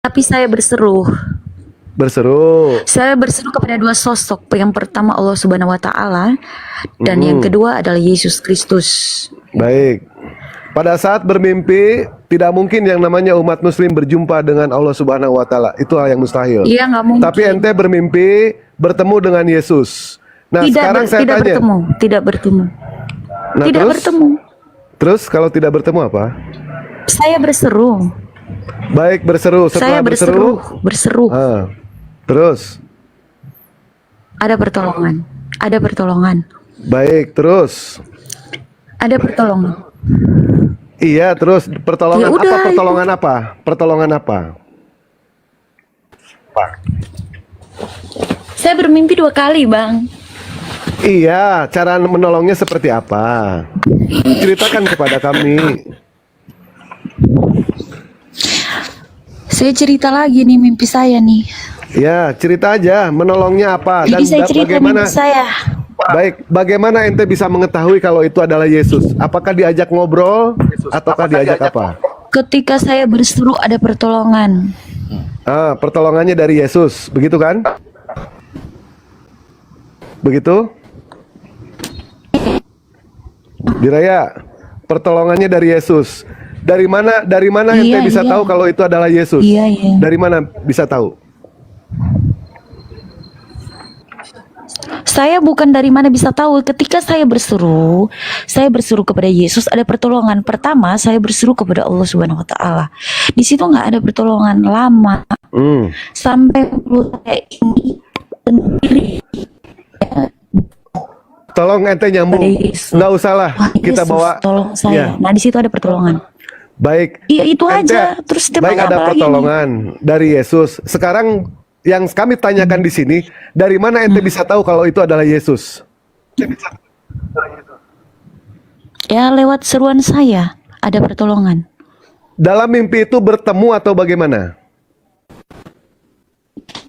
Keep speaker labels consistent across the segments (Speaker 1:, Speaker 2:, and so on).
Speaker 1: Tapi saya berseru.
Speaker 2: Berseru.
Speaker 1: Saya berseru kepada dua sosok. Yang pertama Allah Subhanahu wa taala dan yang kedua adalah Yesus Kristus.
Speaker 2: Baik. Pada saat bermimpi, tidak mungkin yang namanya umat muslim berjumpa dengan Allah Subhanahu wa taala. Itu hal yang mustahil.
Speaker 1: Iya, nggak mungkin.
Speaker 2: Tapi ente bermimpi bertemu dengan Yesus. Nah, sekarang saya
Speaker 1: tidak
Speaker 2: tanya.
Speaker 1: tidak bertemu.
Speaker 2: Nah,
Speaker 1: Tidak bertemu.
Speaker 2: Terus kalau tidak bertemu apa?
Speaker 1: Saya berseru.
Speaker 2: Baik, berseru.
Speaker 1: Saya
Speaker 2: Setelah
Speaker 1: berseru.
Speaker 2: Terus.
Speaker 1: Ada pertolongan. Ada pertolongan.
Speaker 2: Baik, terus.
Speaker 1: Ada pertolongan.
Speaker 2: Iya, terus pertolongan
Speaker 1: Ya
Speaker 2: apa?
Speaker 1: udah,
Speaker 2: Pertolongan apa? Pertolongan apa?
Speaker 1: Saya bermimpi 2 kali, Bang.
Speaker 2: Iya, cara menolongnya seperti apa? Ceritakan kepada kami.
Speaker 1: Saya cerita lagi nih mimpi saya nih.
Speaker 2: Ya, cerita aja menolongnya apa
Speaker 1: Jadi saya cerita
Speaker 2: bagaimana.
Speaker 1: mimpi saya.
Speaker 2: Baik, bagaimana ente bisa mengetahui kalau itu adalah Yesus? Apakah diajak ngobrol ataukah diajak apa?
Speaker 1: Ketika saya berseru ada pertolongan.
Speaker 2: Pertolongannya dari Yesus, begitu kan? Begitu? Diraya, pertolongannya dari Yesus. Dari mana ente
Speaker 1: Iya,
Speaker 2: bisa
Speaker 1: iya.
Speaker 2: tahu kalau itu adalah Yesus?
Speaker 1: Iya, iya.
Speaker 2: Dari mana bisa tahu?
Speaker 1: Saya bukan dari mana bisa tahu. Ketika saya berseru kepada Yesus ada pertolongan. Pertama, saya berseru kepada Allah Subhanahu wa taala. Di situ nggak ada pertolongan lama. Sampai mulut saya ini sendiri.
Speaker 2: Tolong ente nyambung.
Speaker 1: Yesus.
Speaker 2: Nggak usah lah,
Speaker 1: Wah,
Speaker 2: kita
Speaker 1: Yesus,
Speaker 2: bawa.
Speaker 1: tolong saya.
Speaker 2: Ya.
Speaker 1: Nah, di situ ada pertolongan.
Speaker 2: Baik.
Speaker 1: Iya, itu
Speaker 2: Ente-
Speaker 1: aja. Terus dia
Speaker 2: baik,
Speaker 1: bilang
Speaker 2: ada
Speaker 1: apa lagi
Speaker 2: pertolongan dari Yesus. Sekarang yang kami tanyakan di sini, dari mana ente bisa tahu kalau itu adalah Yesus?
Speaker 1: Ya, lewat seruan saya ada pertolongan.
Speaker 2: Dalam mimpi itu bertemu atau bagaimana?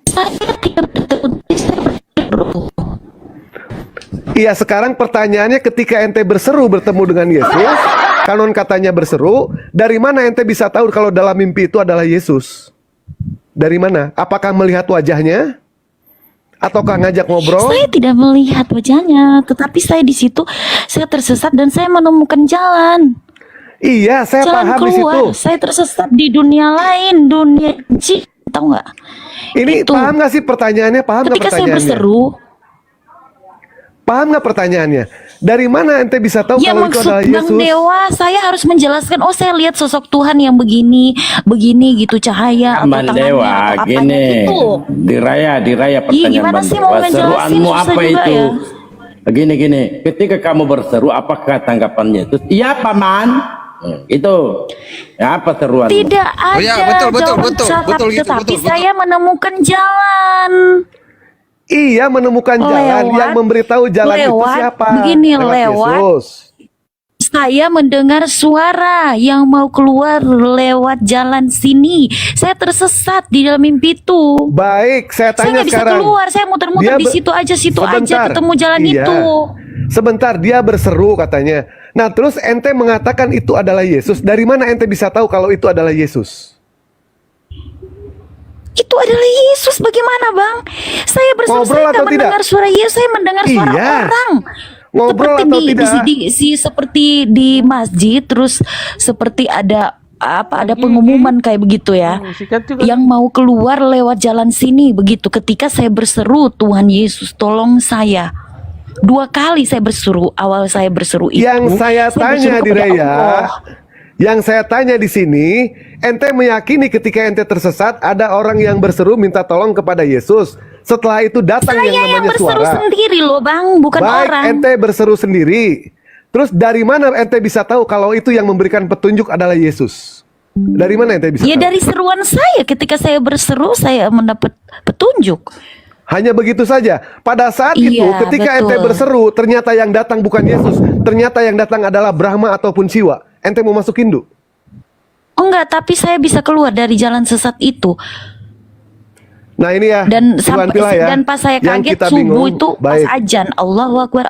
Speaker 1: Saya tidak bertemu, saya berseru.
Speaker 2: Iya, sekarang pertanyaannya ketika ente berseru bertemu dengan Yesus, kanon katanya berseru, dari mana ente bisa tahu kalau dalam mimpi itu adalah Yesus? Dari mana? Apakah melihat wajahnya? Ataukah ngajak ngobrol?
Speaker 1: Saya tidak melihat wajahnya, tetapi saya di situ saya tersesat dan saya menemukan jalan.
Speaker 2: Iya, saya
Speaker 1: Jalan
Speaker 2: paham di situ.
Speaker 1: keluar. Saya tersesat di dunia lain, dunia jin, tahu nggak?
Speaker 2: Ini
Speaker 1: Itu.
Speaker 2: paham nggak sih pertanyaannya? Paham nggak
Speaker 1: Ketika saya
Speaker 2: pertanyaannya?
Speaker 1: berseru,
Speaker 2: Paham nggak pertanyaannya? Dari mana ente bisa tahu
Speaker 1: ya
Speaker 2: kalau itu
Speaker 1: maksud
Speaker 2: adalah
Speaker 1: Bang
Speaker 2: Yesus?
Speaker 1: Dewa, saya harus menjelaskan. Oh, saya lihat sosok Tuhan yang begini, begini gitu cahaya atau
Speaker 3: Bang
Speaker 1: tangannya
Speaker 3: Dewa,
Speaker 1: atau apanya
Speaker 3: gini,
Speaker 1: gitu.
Speaker 3: diraya pertanyaan
Speaker 1: gimana
Speaker 3: Bang
Speaker 1: sih
Speaker 3: Dewa.
Speaker 1: mau ngejelasin?
Speaker 3: Seruanmu
Speaker 1: Susah
Speaker 3: apa
Speaker 1: juga
Speaker 3: itu?
Speaker 1: ya.
Speaker 3: Gini, ketika kamu berseru, apakah tanggapannya itu? Iya, Paman. Itu. Ya, apa seruan?
Speaker 1: Tidak ada
Speaker 4: Oh ya, betul,
Speaker 1: jawaban tetap,
Speaker 4: gitu,
Speaker 1: tetapi
Speaker 4: betul.
Speaker 1: saya menemukan jalan.
Speaker 2: Iya, menemukan jalan. Yang memberitahu jalan itu
Speaker 1: lewat,
Speaker 2: siapa?
Speaker 1: begini, lewat.
Speaker 2: Yesus.
Speaker 1: Saya mendengar suara yang mau keluar lewat jalan sini. Saya tersesat di dalam mimpi itu.
Speaker 2: Baik, saya
Speaker 1: Saya
Speaker 2: tanya
Speaker 1: nggak bisa
Speaker 2: sekarang.
Speaker 1: keluar. Saya muter-muter
Speaker 2: Dia
Speaker 1: di situ aja
Speaker 2: Sebentar.
Speaker 1: ketemu jalan
Speaker 2: Iya.
Speaker 1: itu.
Speaker 2: Sebentar, dia berseru katanya. Nah, terus ente mengatakan itu adalah Yesus. Dari mana ente bisa tahu kalau itu adalah Yesus?
Speaker 1: Itu adalah Yesus. Bagaimana, Bang? Saya berseru,
Speaker 2: Ngobrol
Speaker 1: saya
Speaker 2: atau
Speaker 1: nggak mendengar
Speaker 2: tidak?
Speaker 1: suara Yesus. Saya mendengar suara
Speaker 2: Iya.
Speaker 1: orang.
Speaker 2: Ngobrol
Speaker 1: Seperti
Speaker 2: atau tidak?
Speaker 1: seperti di masjid, terus seperti ada pengumuman kayak begitu ya, yang mau keluar lewat jalan sini begitu. Ketika saya berseru, Tuhan Yesus tolong saya. 2 kali saya berseru. Awal saya berseru itu,
Speaker 2: Yang saya tanya
Speaker 1: berseru
Speaker 2: di
Speaker 1: kepada
Speaker 2: Raya,
Speaker 1: Allah.
Speaker 2: yang saya tanya di sini, ente meyakini ketika ente tersesat ada orang yang berseru minta tolong kepada Yesus. Setelah itu datang
Speaker 1: Saya
Speaker 2: yang
Speaker 1: yang
Speaker 2: namanya
Speaker 1: berseru
Speaker 2: suara.
Speaker 1: sendiri loh, Bang, bukan
Speaker 2: Baik,
Speaker 1: orang.
Speaker 2: ente berseru sendiri. Terus dari mana ente bisa tahu kalau itu yang memberikan petunjuk adalah Yesus? Dari mana ente bisa
Speaker 1: Ya
Speaker 2: tahu?
Speaker 1: dari seruan saya. Ketika saya berseru, saya mendapat petunjuk.
Speaker 2: Hanya begitu saja. Pada saat
Speaker 1: Iya,
Speaker 2: itu, ketika ente
Speaker 1: betul.
Speaker 2: berseru, ternyata yang datang bukan Yesus. Ternyata yang datang adalah Brahma ataupun Siwa. Ente mau masuk Hindu?
Speaker 1: Oh enggak, tapi saya bisa keluar dari jalan sesat itu.
Speaker 2: Nah ini ya,
Speaker 1: Dan
Speaker 2: Tuhan
Speaker 1: sampai
Speaker 2: pilah ya,
Speaker 1: dan pas saya
Speaker 2: yang
Speaker 1: kaget
Speaker 2: kita
Speaker 1: subuh
Speaker 2: bingung.
Speaker 1: itu pas
Speaker 2: Baik.
Speaker 1: ajan Allahu Akbar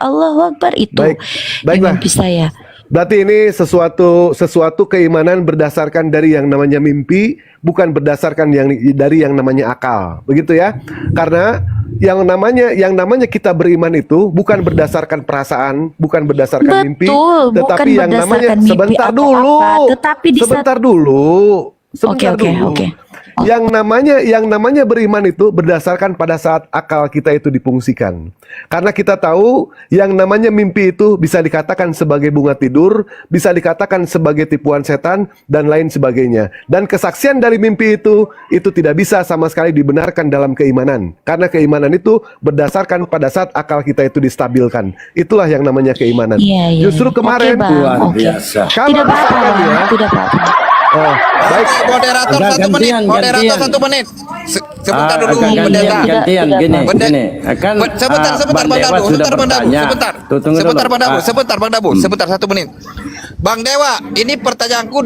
Speaker 1: itu
Speaker 2: Baik.
Speaker 1: di
Speaker 2: Baiklah.
Speaker 1: mimpi saya.
Speaker 2: Berarti ini sesuatu keimanan berdasarkan dari yang namanya mimpi, bukan berdasarkan dari yang namanya akal. Begitu ya. Karena yang namanya kita beriman itu bukan berdasarkan perasaan, bukan berdasarkan mimpi,
Speaker 1: Betul,
Speaker 2: tetapi
Speaker 1: bukan
Speaker 2: yang namanya
Speaker 1: berdasarkan mimpi
Speaker 2: sebentar
Speaker 1: atau
Speaker 2: dulu.
Speaker 1: apa, tetapi di saat-
Speaker 2: Sebentar dulu. Sebentar
Speaker 1: Oke,
Speaker 2: dulu.
Speaker 1: oke.
Speaker 2: Yang namanya beriman itu berdasarkan pada saat akal kita itu difungsikan. Karena kita tahu yang namanya mimpi itu bisa dikatakan sebagai bunga tidur, bisa dikatakan sebagai tipuan setan dan lain sebagainya. Dan kesaksian dari mimpi itu tidak bisa sama sekali dibenarkan dalam keimanan. Karena keimanan itu berdasarkan pada saat akal kita itu distabilkan. Itulah yang namanya keimanan.
Speaker 1: Iya, iya.
Speaker 2: Justru
Speaker 1: Oke,
Speaker 2: kemarin
Speaker 1: Bang.
Speaker 3: luar
Speaker 1: Oke.
Speaker 3: biasa.
Speaker 2: kalau
Speaker 1: Tidak apa-apa,
Speaker 2: misalkan
Speaker 1: Bang.
Speaker 2: ya,
Speaker 1: Tidak apa-apa.
Speaker 2: baik.
Speaker 4: Moderator
Speaker 3: Agak
Speaker 4: 1 menit.
Speaker 3: gantian,
Speaker 4: Moderator
Speaker 3: gantian.
Speaker 4: 1 menit. Sebentar dulu,
Speaker 3: agak
Speaker 4: pendeta.
Speaker 3: gantian
Speaker 1: Tidak,
Speaker 3: gini,
Speaker 4: Benda-
Speaker 3: gini. Kan
Speaker 4: Sebentar,
Speaker 3: Bang
Speaker 4: Bang
Speaker 3: Dewa
Speaker 4: Dabu.
Speaker 3: sudah
Speaker 4: Sebentar, Bang Dabu.
Speaker 3: bertanya.
Speaker 4: Sebentar.
Speaker 3: Tuh, tunggu
Speaker 4: Sebentar,
Speaker 3: dulu.
Speaker 4: Bang Dabu.
Speaker 3: Ah.
Speaker 4: Sebentar, Bang Dabu. Sebentar, 1 menit. Bang Dewa, ini pertanyaanku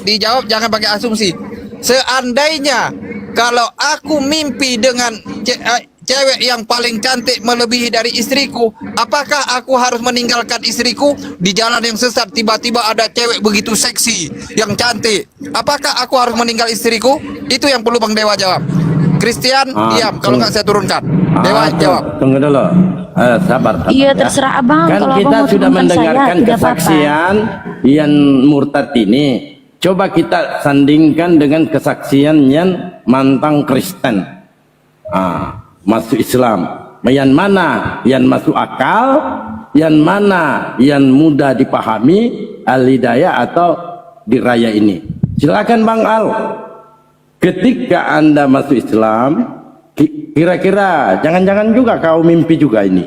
Speaker 4: dijawab jangan pakai asumsi. Seandainya kalau aku mimpi dengan cewek yang paling cantik melebihi dari istriku, apakah aku harus meninggalkan istriku di jalan yang sesat? Tiba-tiba ada cewek begitu seksi yang cantik, apakah aku harus meninggal istriku? Itu yang perlu Bang Dewa jawab. Christian diam, kalau nggak saya turunkan. Dewa jawab.
Speaker 3: Tunggu dulu. Sabar.
Speaker 1: Iya,
Speaker 3: ya.
Speaker 1: terserah Abang.
Speaker 3: Kan
Speaker 1: Kalau
Speaker 3: kita
Speaker 1: Abang mau
Speaker 3: sudah
Speaker 1: turunkan
Speaker 3: mendengarkan
Speaker 1: saya, tidak apa-apa.
Speaker 3: kesaksian yang murtad ini. Coba kita sandingkan dengan kesaksian yang mantan Kristen. Masuk Islam. Yang mana yang masuk akal, yang mana yang mudah dipahami, al-hidayah atau diraya ini. Silakan Bang Al. Ketika Anda masuk Islam, kira-kira jangan-jangan juga kau mimpi juga ini.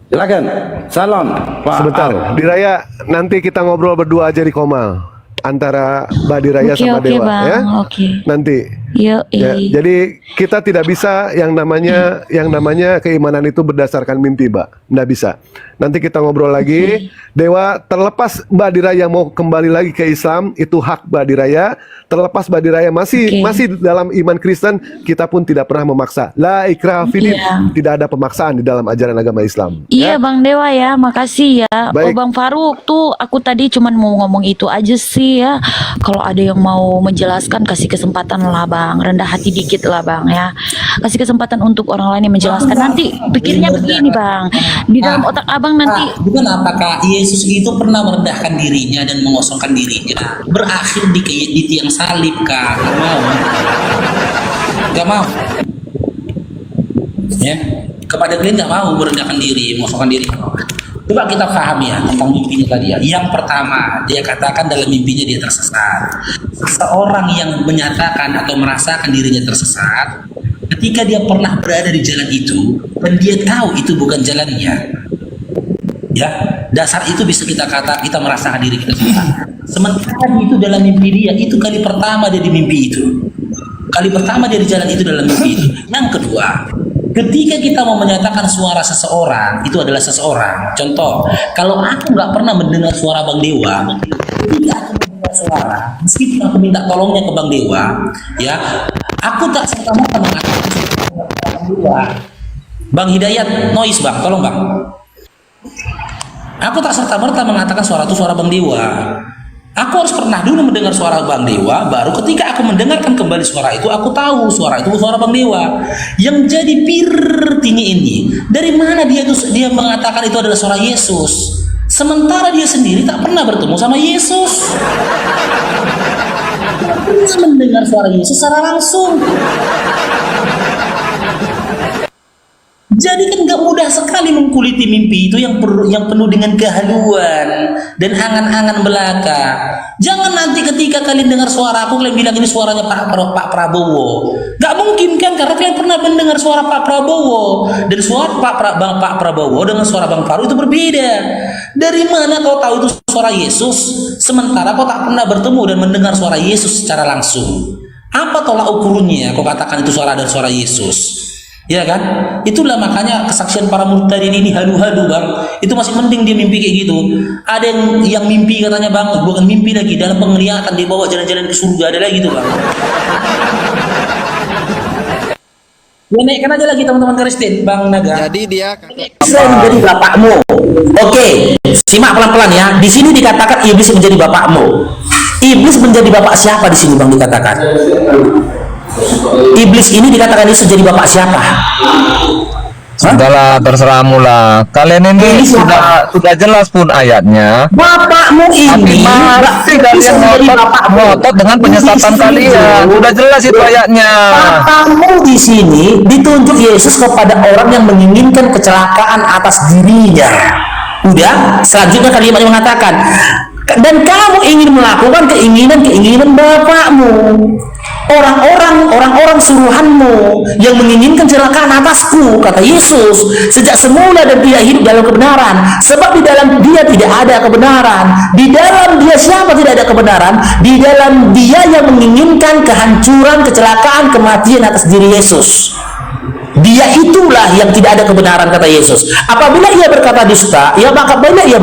Speaker 3: Silakan. Salam Pak
Speaker 2: Sebentar,
Speaker 3: Al.
Speaker 2: Diraya, nanti kita ngobrol berdua aja di Komal antara Mbak Diraya
Speaker 1: Oke,
Speaker 2: sama
Speaker 1: oke,
Speaker 2: Dewa
Speaker 1: Bang.
Speaker 2: ya.
Speaker 1: Oke.
Speaker 2: Nanti.
Speaker 1: Yo,
Speaker 2: Ya, jadi kita tidak bisa yang namanya keimanan itu berdasarkan mimpi, Mbak. Nggak bisa. Nanti kita ngobrol lagi. Dewa, terlepas Mbak Diraya mau kembali lagi ke Islam, itu hak Mbak Diraya. Terlepas Mbak Diraya masih dalam iman Kristen, kita pun tidak pernah memaksa. La ikraha fid din.
Speaker 1: Iya.
Speaker 2: Tidak ada pemaksaan di dalam ajaran agama Islam.
Speaker 1: Iya
Speaker 2: Ya.
Speaker 1: Bang Dewa ya, makasih ya.
Speaker 2: Baik.
Speaker 1: Oh Bang Faruk tuh, aku tadi cuman mau ngomong itu aja sih ya. Kalau ada yang mau menjelaskan, kasih kesempatan lah Bang. Rendah hati dikit lah Bang ya. Kasih kesempatan untuk orang lain yang menjelaskan. Nanti pikirnya begini Bang, di dalam otak Abang nanti.
Speaker 5: Bukan apakah Yesus itu pernah merendahkan dirinya dan mengosongkan dirinya, berakhir di tiang salib, Kak? Gak mau. Ya, kepada kalian gak mau merendahkan diri, mengosongkan diri. Coba kita paham ya tentang mimpinya tadi ya. Yang pertama, dia katakan dalam mimpinya dia tersesat. Seseorang yang menyatakan atau merasakan dirinya tersesat, ketika dia pernah berada di jalan itu dan dia tahu itu bukan jalannya, ya, dasar itu bisa kita merasakan diri kita sesat. Sementara itu dalam mimpi dia, itu kali pertama dia di mimpi itu. Kali pertama dia di jalan itu dalam mimpi itu. Yang kedua, ketika kita mau menyatakan suara seseorang, itu adalah seseorang. Contoh, kalau aku nggak pernah mendengar suara Bang Dewa, ketika aku mendengar suara, meskipun aku minta tolongnya ke Bang Dewa, ya, aku tak serta-merta mengatakan suara Bang Dewa. Bang Hidayat, noise Bang, tolong Bang. Aku tak serta-merta mengatakan suara itu suara Bang Dewa. Aku harus pernah dulu mendengar suara Bang Dewa, baru ketika aku mendengarkan kembali suara itu, aku tahu suara itu suara Bang Dewa. Yang jadi pirtinya ini, dari mana dia mengatakan itu adalah suara Yesus, sementara dia sendiri tak pernah bertemu sama Yesus, tak pernah mendengar suara Yesus secara langsung. Jadi kan gak mudah sekali mengkuliti mimpi itu yang penuh dengan kehaluan dan angan-angan belaka. Jangan nanti ketika kalian dengar suara aku, kalian bilang ini suaranya Pak Prabowo. Gak mungkin kan, karena kalian pernah mendengar suara Pak Prabowo. Dan suara Pak Prabowo dengan suara Bang Faru itu berbeda. Dari mana kau tahu itu suara Yesus, sementara kau tak pernah bertemu dan mendengar suara Yesus secara langsung? Apa tolak ukurnya kau katakan itu suara dan suara Yesus? Ya kan? Itulah makanya kesaksian para murtadin ini halu-halu Bang. Itu masih mending dia mimpi kayak gitu. Ada yang mimpi katanya Bang, bukan mimpi lagi, dalam penglihatan dia bawa jalan-jalan ke surga, ada lagi tuh Bang. Ya naikkan aja lagi teman-teman Kristen, Bang Naga.
Speaker 4: Jadi dia
Speaker 5: Saya menjadi bapakmu. Oke, Simak pelan-pelan ya. Di sini dikatakan iblis menjadi bapakmu. Iblis menjadi bapak siapa di sini Bang dikatakan? Iblis ini dikatakan Yesus jadi bapak siapa?
Speaker 6: Sudahlah, terserahmu lah. Kalian ini sudah jelas pun ayatnya.
Speaker 5: Bapakmu
Speaker 6: Tapi
Speaker 5: ini
Speaker 6: masih kalian ngotot dengan penyesatan kalian. Sudah jelas itu ayatnya.
Speaker 5: Bapakmu di sini ditunjuk Yesus kepada orang yang menginginkan kecelakaan atas dirinya. Udah, selanjutnya kalimat yang mengatakan, dan kamu ingin melakukan keinginan bapakmu. Orang-orang suruhanmu yang menginginkan kecelakaan atasku, kata Yesus, sejak semula dan tidak hidup dalam kebenaran, sebab di dalam dia tidak ada kebenaran. Di dalam dia siapa tidak ada kebenaran? Di dalam dia yang menginginkan kehancuran, kecelakaan, kematian atas diri Yesus. Dia itulah yang tidak ada kebenaran, kata Yesus. Apabila ia berkata dusta, apabila ia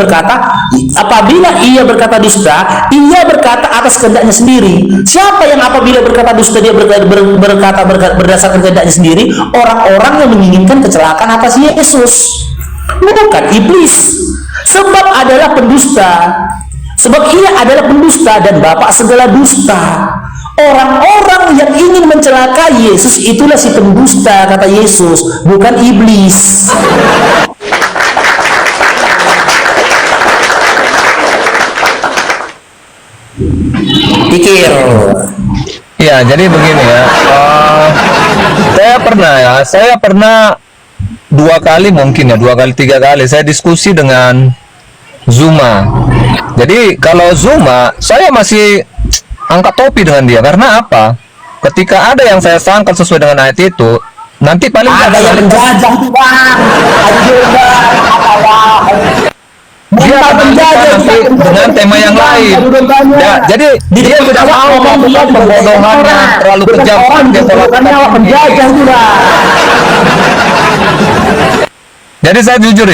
Speaker 5: berkata dusta, ia berkata atas kehendaknya sendiri. Siapa yang apabila berkata dusta dia berkata berdasarkan kehendaknya sendiri? Orang-orang yang menginginkan kecelakaan atas Yesus, bukan iblis. Sebab ia adalah pendusta dan bapak segala dusta. Orang-orang yang ingin mencelakai Yesus itulah si pendusta, kata Yesus, bukan iblis. Pikir.
Speaker 6: Ya, jadi begini ya. Saya pernah 2 kali mungkin ya, 2 kali 3 kali saya diskusi dengan Zuma. Jadi kalau Zuma, saya masih angkat topi dengan dia. Karena apa? Ketika ada yang saya sangkal sesuai dengan ayat itu, nanti paling
Speaker 5: ada yang menjajah tuh Bang.
Speaker 6: dia akan nanti dengan tema yang lain. Ya, jadi dia sudah mau melakukan pembodohannya terlalu kejam.
Speaker 5: Penjajah tuh Bang.
Speaker 6: Jadi saya jujur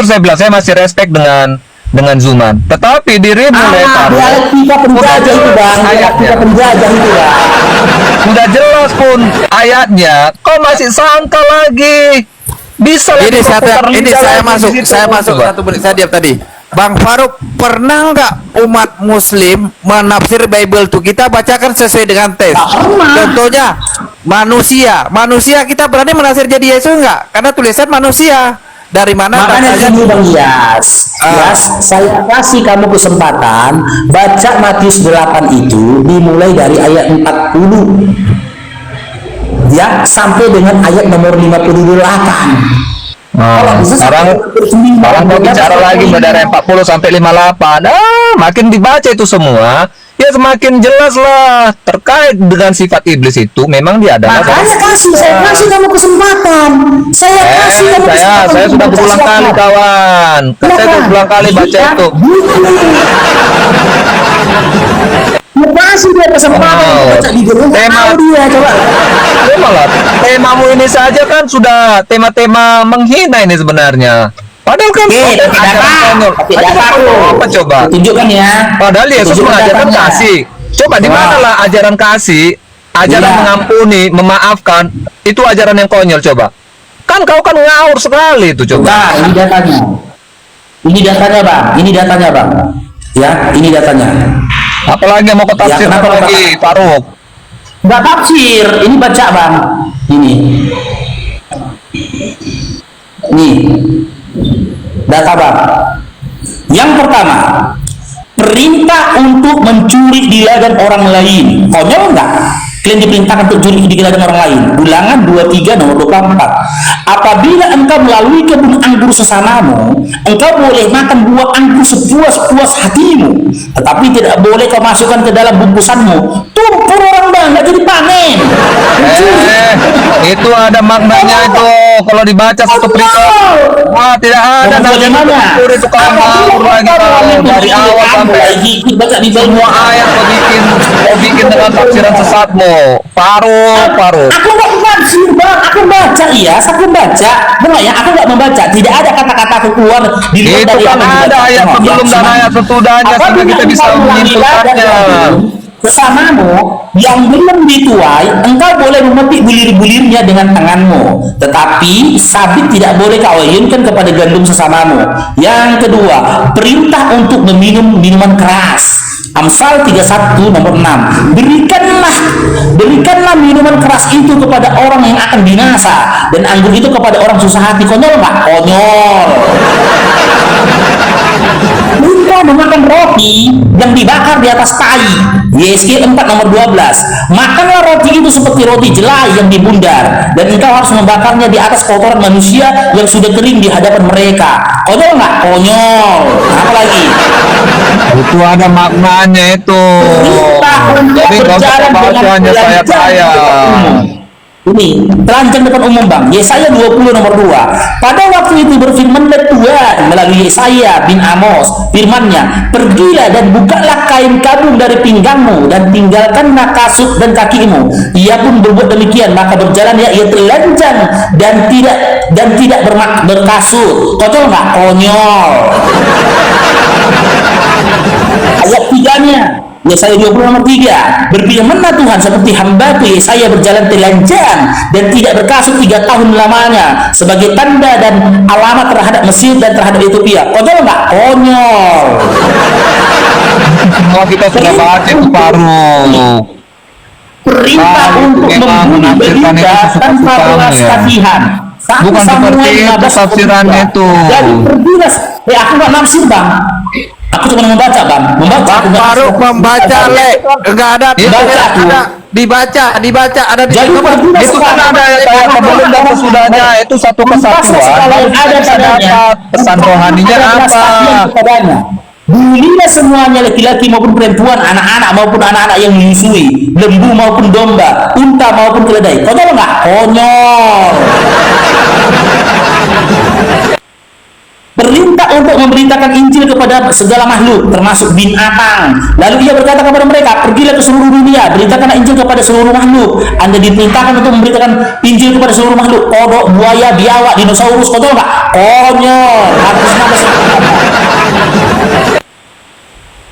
Speaker 6: saya bilang saya masih respect dengan Zuman. Tetapi dirimu
Speaker 5: dialektika penjajah itu Bang. Dialektika penjajah itu Bang.
Speaker 6: Sudah jelas pun ayatnya, kok masih sangka lagi? Bisa
Speaker 4: Ini saya masuk
Speaker 6: coba.
Speaker 4: 1 menit, saya diam tadi. Bang Faruk, pernah nggak umat Muslim menafsir Bible itu? Kita bacakan sesuai dengan teks. Contohnya manusia kita berani menafsir jadi Yesus nggak? Karena tulisan manusia. Dari mana?
Speaker 5: Makanya gini Bang Yas, saya kasih kamu kesempatan baca Matius 8 itu dimulai dari ayat 40 ya sampai dengan ayat nomor 58.
Speaker 6: Sekarang mau bicara lagi dari 40 sampai 58. Makin dibaca itu semua, ya semakin jelas lah terkait dengan sifat iblis itu. Memang dia adalah.
Speaker 5: Makanya saya kasih kamu kesempatan. Saya
Speaker 6: sudah berulang kali kawan. Saya sudah berulang kali baca itu.
Speaker 5: Kasih dia kesempatan baca di dia coba.
Speaker 6: Temamu ini saja kan sudah tema-tema menghina ini sebenarnya. Padahal kan apa coba?
Speaker 5: Tunjukkan ya.
Speaker 6: Padahal Yesus mengajarkan kasih. Coba di manalah ajaran kasih, ajaran mengampuni, memaafkan, itu ajaran yang konyol coba. Kan kau kan ngawur sekali itu coba.
Speaker 5: Nah, ini datanya. Ini datanya, Bang. Ya, ini datanya.
Speaker 6: Apalagi yang mau kau tafsir lagi, Faruk?
Speaker 5: Enggak tafsir, ini baca Bang. Ini. Nih. Data Bang. Yang pertama, perintah untuk mencuri di ladang orang lain. Konyol enggak? Kalian diperintahkan untuk curi di ladang orang lain. Ulangan 23 nomor 24. Apabila engkau melalui kebun anggur sesamamu, engkau boleh makan buah anggur sepuas hatimu, tetapi tidak boleh kau masukkan ke dalam bungkusanmu. Tumpur orang Bang, nggak jadi panen.
Speaker 6: Itu ada maknanya itu. Kalau dibaca satu perintah, wah tidak ada namanya tumpur itu kamu lagi dari awal sampai semua ayat kau bikin dengan tafsiran sesatmu. Faruk.
Speaker 5: Aku nggak tafsir Bang, aku baca iya, aku baca. Benar ya, aku nggak membaca. Tidak ada kata-kata aku keluar di luar
Speaker 6: itu
Speaker 5: dari
Speaker 6: kan ada ayat sebelum dan ayat sesudahnya sehingga kita bisa menyimpulkannya.
Speaker 5: sesamamu yang belum dituai, engkau boleh memetik bulir-bulirnya dengan tanganmu, tetapi sabit tidak boleh kau ayunkan kepada gandum sesamamu. Yang kedua, perintah untuk meminum minuman keras. Amsal 31 nomor 6. Berikanlah minuman keras itu kepada orang yang akan binasa, dan anggur itu kepada orang susah hati. Konyol nggak? Konyol. Minta memakan roti yang dibakar di atas tai. YSK 4 nomor 12. Makanlah roti itu seperti roti jelai yang dibundar, dan engkau harus membakarnya di atas kotoran manusia yang sudah kering di hadapan mereka. Konyol nggak? Konyol. Apa lagi?
Speaker 6: Itu ada maknanya itu. Jadi nggak usah bahasanya saya.
Speaker 5: Ini telanjang depan umum, Bang. Yesaya 20 nomor 2. Pada waktu itu berfirmanlah Tuhan melalui Yesaya bin Amos, firman-Nya, pergilah dan bukalah kain kabung dari pinggangmu dan tinggalkanlah kasut dan kakimu. Ia pun berbuat demikian, maka berjalan ia telanjang dan tidak berkasut. Konyol nggak? Konyol. Ayat 3-nya Yesaya 20 nomor 3. Berfirmanlah Tuhan, seperti hamba-Ku Yesaya berjalan telanjang dan tidak berkasut 3 tahun lamanya, sebagai tanda dan alamat terhadap Mesir dan terhadap Ethiopia. Konyol nggak? Konyol.
Speaker 6: Semua kita sudah bahas itu baru.
Speaker 5: Perintah untuk membunuh berita tanpa belas kasihan.
Speaker 6: Bukan seperti itu tafsirannya itu.
Speaker 5: Jadi pergilah. Aku nggak nafsir, Bang. Aku cuma membaca, Bang.
Speaker 4: Bang Faruk membaca, Le. Enggak ada. Dibaca ada di
Speaker 5: Jadi
Speaker 6: Itu kan ada kayak sebelum dan sesudahnya, itu satu kesatuan. Lalu
Speaker 5: ada
Speaker 6: bisa dapat pesan rohaninya apa?
Speaker 5: Bunuhlah semuanya, laki-laki maupun perempuan, anak-anak maupun anak-anak yang menyusui, lembu maupun domba, unta maupun keledai. Konyol nggak? Konyol. Perintah untuk memberitakan Injil kepada segala makhluk, termasuk binatang. Lalu ia berkata kepada mereka, pergilah ke seluruh dunia, beritakanlah Injil kepada seluruh makhluk. Anda diperintahkan untuk memberitakan Injil kepada seluruh makhluk. Kodok, buaya, biawak, dinosaurus. Konyol nggak? Konyol.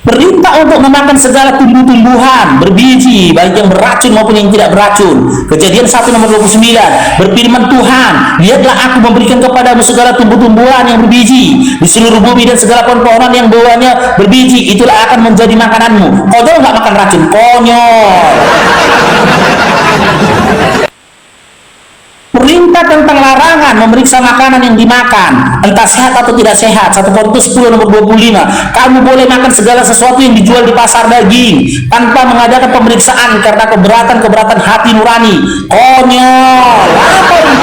Speaker 5: Perintah untuk memakan segala tumbuh-tumbuhan berbiji, baik yang beracun maupun yang tidak beracun. Kejadian 1 nomor 29. Berfirman Tuhan, lihatlah aku memberikan kepadamu segala tumbuh-tumbuhan yang berbiji di seluruh bumi dan segala pohon-pohonan yang buahnya berbiji, itulah akan menjadi makananmu. Konyol nggak makan racun? Konyol. Perintah tentang larangan memeriksa makanan yang dimakan, entah sehat atau tidak sehat. 1 Korintus 10 nomor 25. Kamu boleh makan segala sesuatu yang dijual di pasar daging tanpa mengadakan pemeriksaan karena keberatan hati nurani. Konyol. Apa ini?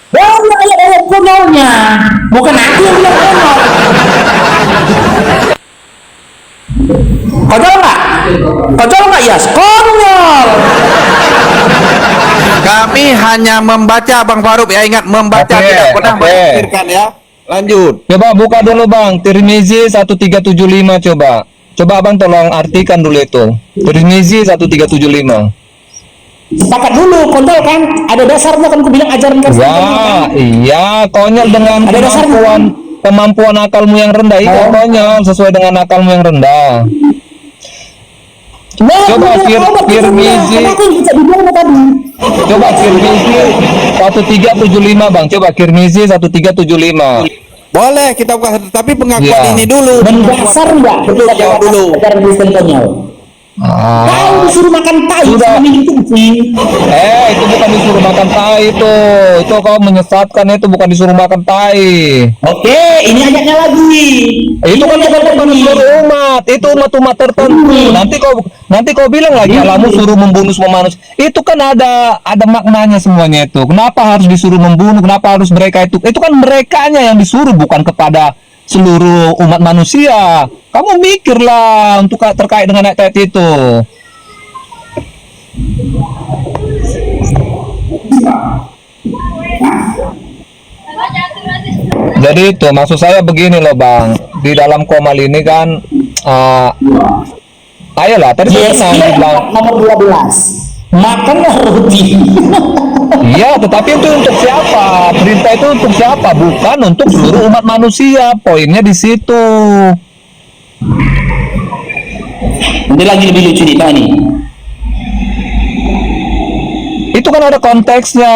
Speaker 5: Banyak ayat-ayat konyolnya. Bukan aku yang bilang konyol. Konyol nggak? Konyol nggak, Yas? Konyol.
Speaker 4: Kami hanya membaca, Bang Faruk, ya, ingat membaca, tidak pernah menafsirkan, ya. Lanjut.
Speaker 6: Coba buka dulu, Bang. Tirmizi 1375 coba. Coba Abang tolong artikan dulu itu. Tirmizi 1375.
Speaker 5: Sepakat dulu, konyol kan? Ada dasarnya kan, aku bilang ajaran kan.
Speaker 6: Ya, iya, konyol dengan
Speaker 5: Ada dasarnya.
Speaker 6: kemampuan akalmu yang rendah. Iya, konyol sesuai dengan akalmu yang rendah. Coba Tirmizi. Coba Tirmizi 1375, Bang. Coba Tirmizi 1375.
Speaker 4: Boleh kita buka, tapi pengakuan
Speaker 6: Ya.
Speaker 4: ini dulu.
Speaker 5: Mendasar enggak?
Speaker 4: Jawab dulu.
Speaker 5: Ajaran Kristen konyol. Kau disuruh makan tai
Speaker 6: Sudah.
Speaker 5: sama minum kucing.
Speaker 6: Itu bukan disuruh makan tai itu. Itu kau menyesatkan, itu bukan disuruh makan tai.
Speaker 5: Oke, ini ayatnya lagi.
Speaker 6: Itu kan bukan seluruh umat, itu umat-umat tertentu. Nanti kau bilang lagi alamu suruh membunuh semua manusia. Itu kan ada maknanya semuanya itu. Kenapa harus disuruh membunuh? Kenapa harus mereka itu? Itu kan merekanya yang disuruh, bukan kepada seluruh umat manusia. Kamu mikirlah untuk terkait dengan ayat itu. Jadi itu maksud saya begini loh, Bang. Di dalam Qomal ini kan ayolah tadi saya bilang
Speaker 5: nomor 12. Makanlah roti.
Speaker 6: iya, tetapi itu untuk siapa? Perintah itu untuk siapa? Bukan untuk seluruh umat manusia. Poinnya di situ.
Speaker 5: Nanti lagi lebih lucu nih, Pak, nih.
Speaker 6: Itu kan ada konteksnya.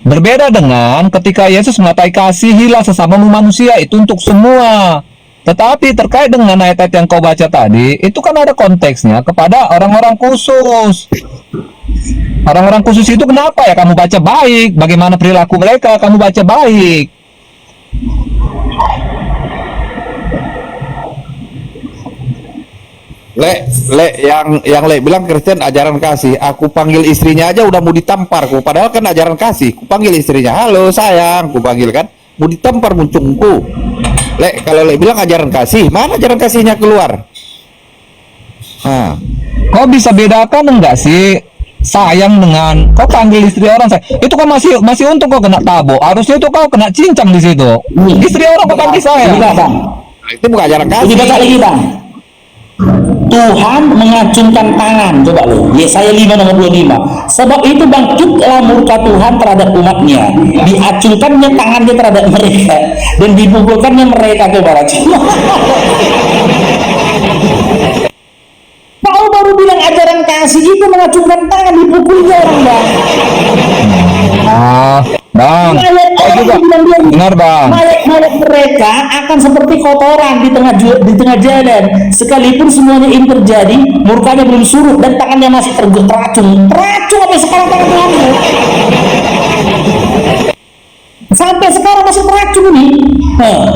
Speaker 6: Berbeda dengan ketika Yesus mengatai kasihilah sesamamu manusia, itu untuk semua. Tetapi terkait dengan ayat-ayat yang kau baca tadi, itu kan ada konteksnya kepada orang-orang khusus. Orang-orang khusus itu kenapa ya kamu baca baik? Bagaimana perilaku mereka kamu baca baik?
Speaker 4: Yang Le bilang Kristen ajaran kasih. Aku panggil istrinya aja udah mau ditampar. Padahal kan ajaran kasih. Ku panggil istrinya, halo sayang, ku panggil kan. Mau ditampar muncungku. Kalau Le bilang ajaran kasih, mana ajaran kasihnya keluar? Nah,
Speaker 6: Kau bisa bedakan enggak sih sayang dengan kau panggil istri orang sayang? Itu kan masih untung kau kena tabok. Harusnya itu kau kena cincang di situ. Istri orang kau panggil sayang.
Speaker 5: Bang.
Speaker 4: itu bukan ajaran kasih.
Speaker 5: Lebih baca lagi, Bang. Tuhan mengacungkan tangan, coba lo, Yesaya 5 nomor 25. Sebab itu bangkitlah murka Tuhan terhadap umatnya, diacungkannya tangannya terhadap mereka, dan dipukulkannya mereka ke barat. Baru bilang ajaran kasih itu mengacungkan tangan, dipukulnya orang, Bang.
Speaker 6: Bang, kau juga dengar, Bang.
Speaker 5: Mayat-mayat mereka akan seperti kotoran di tengah jalan. Sekalipun semuanya ini terjadi, murkanya belum surut dan tangannya masih teracung. Teracung sampai sekarang tangan Tuhanmu. Sampai sekarang masih teracung ini.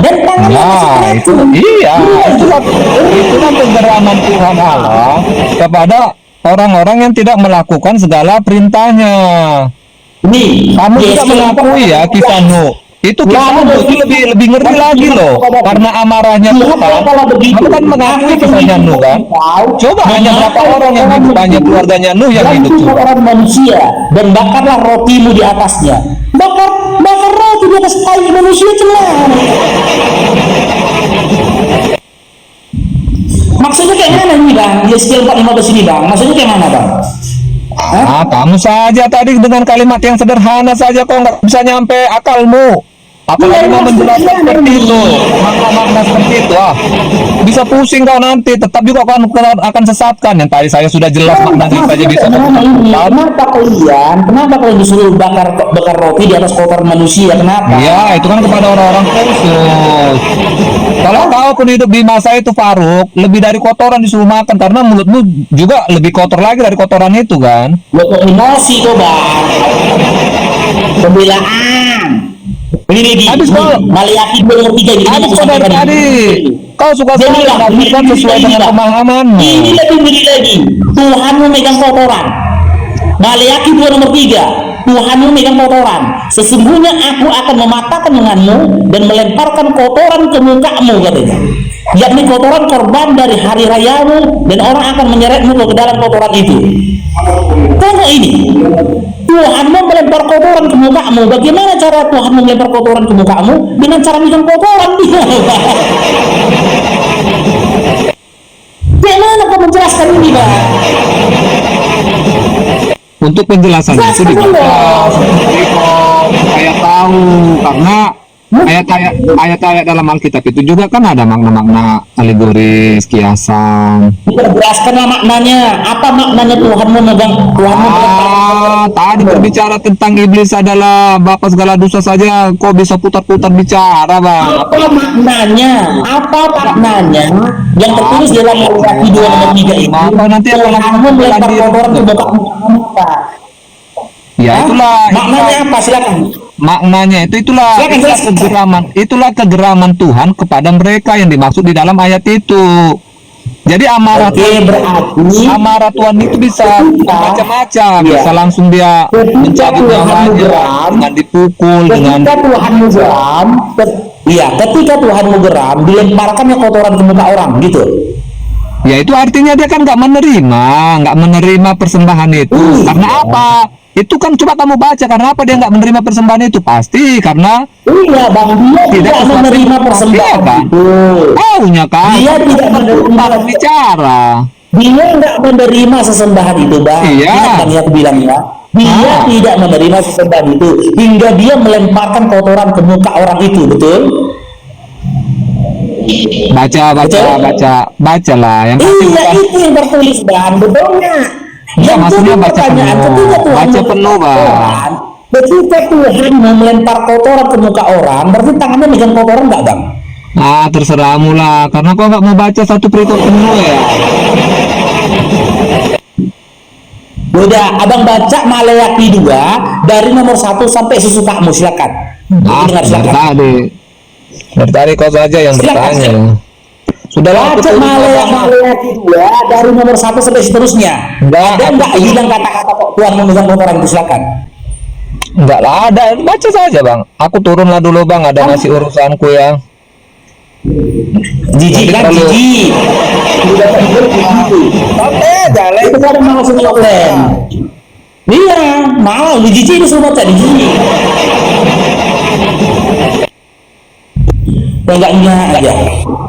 Speaker 5: Dan tangannya masih teracung.
Speaker 6: Itulah penggeraman Tuhan Allah kepada orang-orang yang tidak melakukan segala perintahnya.
Speaker 5: Nih,
Speaker 6: Kamu tidak mengakui ya kisah Nuh. Itu kisah Nuh itu lebih ngeri lagi loh, karena amarahnya Tuhan. Kamu kan mengakui kisahnya Nuh kan? Coba hanya berapa orang yang hidup, hanya keluarganya Nuh yang hidup tuh.
Speaker 5: Orang manusia dan bakarlah rotimu di atasnya. Bakar roti di atas kayu manusia celah. Maksudnya kayak mana nih, Bang? Yeskiel 4:15 ini, Bang. Maksudnya kayak mana, Bang?
Speaker 6: Kamu saja tadi dengan kalimat yang sederhana saja kok nggak bisa nyampe akalmu. Apalagi mau menjelaskan seperti itu, makna-makna seperti itu, bisa pusing kau nanti. Tetap juga kau akan sesatkan. Yang tadi saya sudah jelas maknanya saja bisa.
Speaker 5: Kenapa kalian disuruh bakar roti di atas kotoran manusia? Kenapa?
Speaker 6: Ya, itu kan kepada orang-orang khusus. Kalau kau pun hidup di masa itu, Faruk, lebih dari kotoran disuruh makan, karena mulutmu juga lebih kotor lagi dari kotoran itu kan.
Speaker 5: Emosi kok, Bang. Pembelaan. Ini
Speaker 6: habis kau
Speaker 5: Maliaki 2:3 ini.
Speaker 6: Habis kau dari tadi kau suka sekali menafsirkan sesuai dengan pemahamanmu.
Speaker 5: Ini lebih beri lagi. Tuhan memegang kotoran. Maliaki 2:3. Tuhan memegang kotoran. Sesungguhnya aku akan mematahkan lenganmu dan melemparkan kotoran ke mukamu, katanya. Yakni kotoran korban dari hari rayamu, dan orang akan menyeretmu ke dalam kotoran itu. Tengok ini. Tuhan melempar kotoran ke mukamu. Bagaimana cara Tuhan melempar kotoran ke mukamu? Dengan cara megang kotoran. Bagaimana kau menjelaskan ini, Bang?
Speaker 6: Untuk penjelasannya itu dibaca supaya tahu, karena ayat-ayat dalam Alkitab itu juga kan ada makna-makna alegoris, kiasan.
Speaker 5: Jelaskanlah maknanya. Apa maknanya Tuhan memegang?
Speaker 6: Tadi berbicara tentang iblis adalah bapa segala dosa saja, kok bisa putar-putar bicara, Bang?
Speaker 5: Apa maknanya? Yang tertulis dalam Maliaki 2:3 itu.
Speaker 6: Apa nanti
Speaker 5: Tuhan melempar kotoran ke mukamu.
Speaker 6: Ya itulah.
Speaker 5: Maknanya apa? Silakan.
Speaker 6: Maknanya itulah kegeraman Tuhan kepada mereka yang dimaksud di dalam ayat itu. Jadi amarah Tuhan itu bisa macam-macam, bisa langsung dia mencabut nyawanya dengan dipukul,
Speaker 5: ketika Tuhan geram, dilemparkannya kotoran ke muka orang, gitu.
Speaker 6: Ya itu artinya dia kan nggak menerima persembahan itu. Karena apa? Itu kan coba kamu baca, karena apa dia nggak menerima persembahan itu? Pasti karena
Speaker 5: Bang, dia tidak menerima persembahan
Speaker 6: kan?
Speaker 5: itu.
Speaker 6: Taunya kan?
Speaker 5: Dia tidak menerima
Speaker 6: bicara.
Speaker 5: Dia nggak menerima sesembahan itu, Bang.
Speaker 6: Iya.
Speaker 5: Bang, ya aku bilang ya. Dia tidak menerima sesembahan itu hingga dia melemparkan kotoran ke muka orang itu, betul?
Speaker 6: Bacalah. Yang pasti
Speaker 5: Iya,
Speaker 6: bukan.
Speaker 5: itu yang tertulis, Bang. Betulnya.
Speaker 6: Iya, maksudnya
Speaker 5: jadi
Speaker 6: baca
Speaker 5: pertanyaan,
Speaker 6: penuh.
Speaker 5: ketika Tuhan
Speaker 6: Baca
Speaker 5: melempar
Speaker 6: penuh, Bang.
Speaker 5: kotoran, ketika Tuhan mau melempar kotoran ke muka orang, berarti tangannya megang kotoran nggak, Bang?
Speaker 6: Ah, terserahmu lah. Karena kau nggak mau baca satu perikop penuh ya.
Speaker 5: Udah, abang baca Maleakhi 2 dari nomor 1 sampai sesukamu, silakan. Dengar,
Speaker 6: Dari
Speaker 5: silakan.
Speaker 6: tadi. Dari tadi kau saja yang
Speaker 5: Silakan.
Speaker 6: bertanya. Sudahlah, aku
Speaker 5: Baca
Speaker 6: tulis, Bang.
Speaker 5: Maleakhi 2 dari nomor 1 sampai seterusnya.
Speaker 6: Enggak,
Speaker 5: Ada
Speaker 6: aku
Speaker 5: nggak
Speaker 6: tulis.
Speaker 5: bilang kata-kata kok Tuhan memegang kotoran itu, silakan.
Speaker 6: Enggak lah, ada. Baca saja, Bang. Aku turunlah dulu, Bang. Ada masih urusanku ya.
Speaker 5: Jijik kan,
Speaker 6: Kalau-
Speaker 5: jijik.
Speaker 6: Santai aja, Le.
Speaker 5: Itu kan mau langsung offline. Iya, mau di jijik itu semua tadi jijik. Enggaknya aja.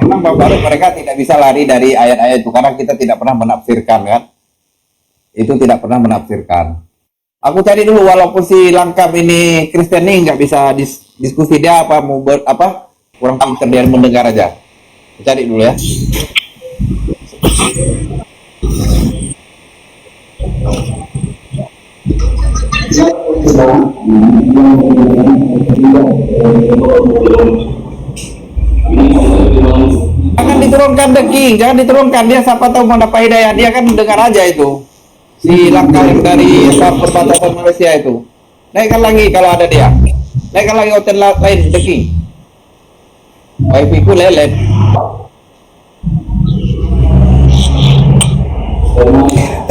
Speaker 7: Memang baru mereka tidak bisa lari dari ayat-ayat itu karena kita tidak pernah menafsirkan kan. Itu tidak pernah menafsirkan. Aku cari dulu walaupun si Langkap ini Kristen nih nggak bisa diskusi dia apa mau kurang pintar dia mendengar aja. Aku cari dulu ya. Jangan diturunkan The King, jangan diturunkan dia siapa tahu mendapat hidayah dia kan dengar aja itu. Si Langkah yang dari perbatasan Malaysia itu. Naikkan lagi kalau ada dia. Naikkan lagi hotel lain The King. Wifi ku lelet.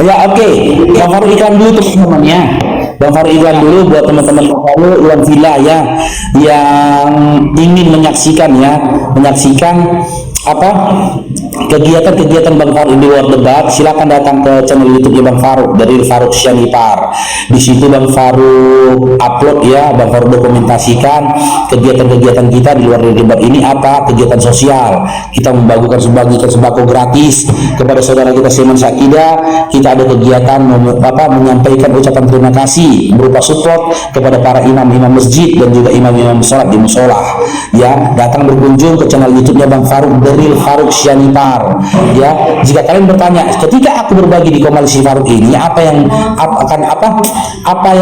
Speaker 5: Ya oke, Bang Faru iklan dulu teman-temannya. Bang Faru iklan dulu buat teman-teman Bang Faru Iwan Villa ya, yang ingin menyaksikan apa kegiatan-kegiatan Bang Faru di luar debat, silakan datang ke channel YouTube Bang Faru dari Faruk Syanipar. Di situ Bang Faru upload ya, Bang Faru dokumentasikan kegiatan-kegiatan kita di luar debat ini apa kegiatan sosial. Kita membagikan sembako gratis kepada saudara kita Seiman Sakidah. Kita ada kegiatan menyampaikan ucapan terima kasih berupa support kepada para imam-imam masjid dan juga imam-imam sholat di musola. Ya, datang berkunjung ke channel YouTube-nya Bang Faruk dari Faruk Syanipar. Ya, jika kalian bertanya, ketika aku berbagi di Komalisi Faruk ini, apa yang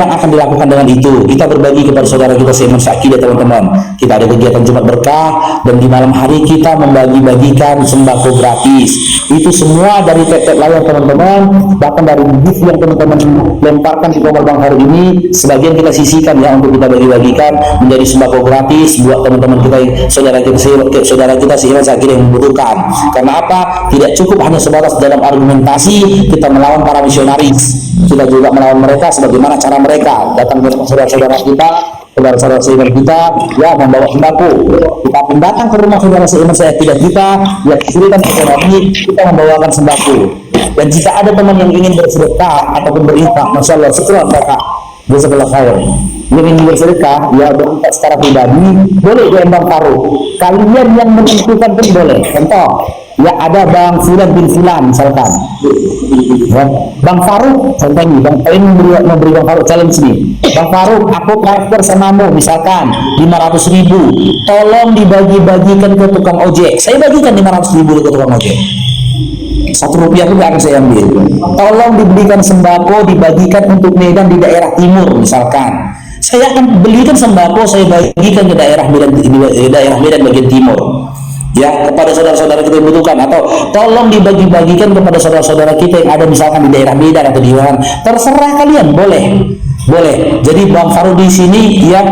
Speaker 5: akan dilakukan dengan itu? Kita berbagi kepada saudara kita Seiman Sakidah, teman-teman. Kita ada kegiatan Jumat Berkah dan di malam hari kita membagi-bagikan sembako gratis. Itu semua dari tek layar teman-teman, bahkan dari gift yang teman-teman lemparkan di Komal Bang Faru ini, sebagian kita sisihkan ya untuk kita bagi-bagikan menjadi sembako gratis buat teman-teman kita, saudara kita Seiman Sakidah yang membutuhkan. Karena apa? Tidak cukup hanya sebatas dalam argumentasi kita melawan para misionaris, kita juga melawan mereka sebagaimana cara mereka datang ke saudara-saudara kita, saudara-saudara seiman kita ya membawa sembako. Kita pun datang ke rumah saudara seiman tidak kita ya kesulitan ekonomi, kita membawakan sembako. Dan jika ada teman yang ingin bersedekah ataupun berinfak, masya Allah, setelah mereka jazakallah khair, yang ingin bersedekah ya berinfak secara pribadi boleh ke Bang Faru. Kalian yang menentukan pun boleh. Contoh ya, ada Bang Fulan bin Fulan misalkan ya, Bang Faruk contoh ini, kalian memberi Bang Faruk challenge nih, Bang Faruk aku transfer samamu misalkan 500.000, tolong dibagi-bagikan ke tukang ojek. Saya bagikan 500.000 ke tukang ojek, Rp1 pun gak akan saya ambil. Tolong diberikan sembako, dibagikan untuk Medan di daerah timur misalkan. Saya akan belikan sembako, saya bagikan ke daerah Medan, bagian timur ya, kepada saudara-saudara kita yang membutuhkan. Atau tolong dibagi-bagikan kepada saudara-saudara kita yang ada misalkan di daerah Medan atau di mana, terserah kalian, boleh. Jadi Bang Faru di sini ya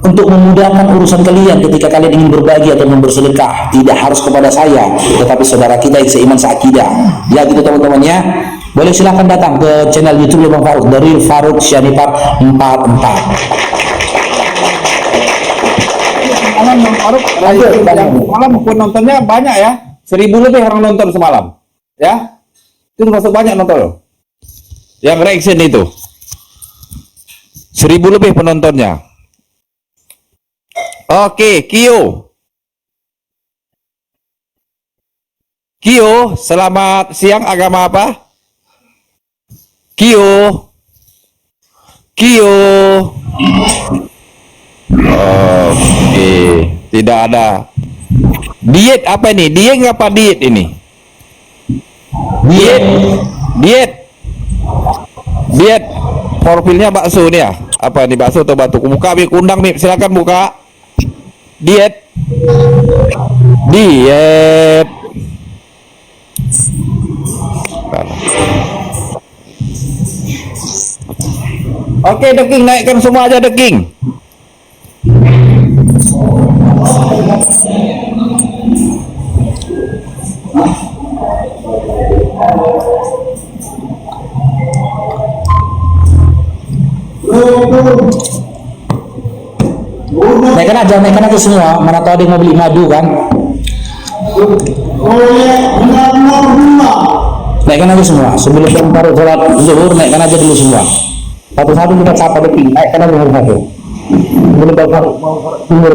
Speaker 5: untuk memudahkan urusan kalian ketika kalian ingin berbagi atau bersedekah, tidak harus kepada saya tetapi saudara kita yang seiman seakidah ya, gitu teman-teman ya. Boleh silahkan datang ke channel YouTube Bang Faruk dari Faruk Syanipar 44.
Speaker 7: Malam Bang Faruk, malam penontonnya banyak ya, 1.000 lebih orang nonton semalam, ya, itu termasuk banyak nonton, yang reaction itu, 1.000 lebih penontonnya. Oke, Kio, selamat siang, agama apa? Kio. Oke, tidak ada. Diet apa ini? Diet apa diet ini? Diet. Diet. Diet. Profilnya bakso nih ya. Apa nih, bakso atau batu? Buka Bib, undang Bib, silakan buka. Diet. Diet. Oke, The King, naikkan semua aja The King.
Speaker 5: Naikkan aja semua. Mana tahu ada yang mau beli madu kan? Naikkan aja semua. Sebelum baru sholat zuhur, naikkan aja dulu semua. Satu-satu kita sapa The King. Naikkan aja satu-satu. Sebelum baru zuhur.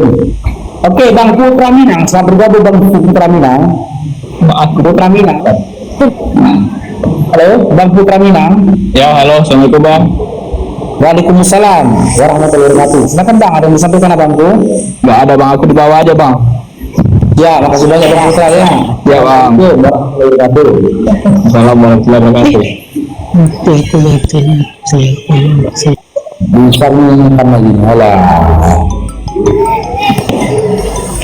Speaker 5: Oke, Bang Putra Minang. Selamat bergabung Bang Putra Minang. Putra Minang. Halo, Bang Putra Minang.
Speaker 6: Ya, halo, assalamualaikum bang.
Speaker 5: Waalaikumsalam warahmatullahi wabarakatuh. Silakan Bang, ada yang disampaikan abangku?
Speaker 6: Nggak ada bang, aku di bawah aja bang.
Speaker 5: Ya, makasih banyak Bang Putra ya.
Speaker 6: Ya bang.
Speaker 5: Warahmatullahi wabarakatuh.
Speaker 6: Assalamualaikum warahmatullahi wabarakatuh.
Speaker 5: Bisa mengingatkan lagi. Hola.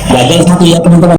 Speaker 5: Gagal satu ya teman-teman.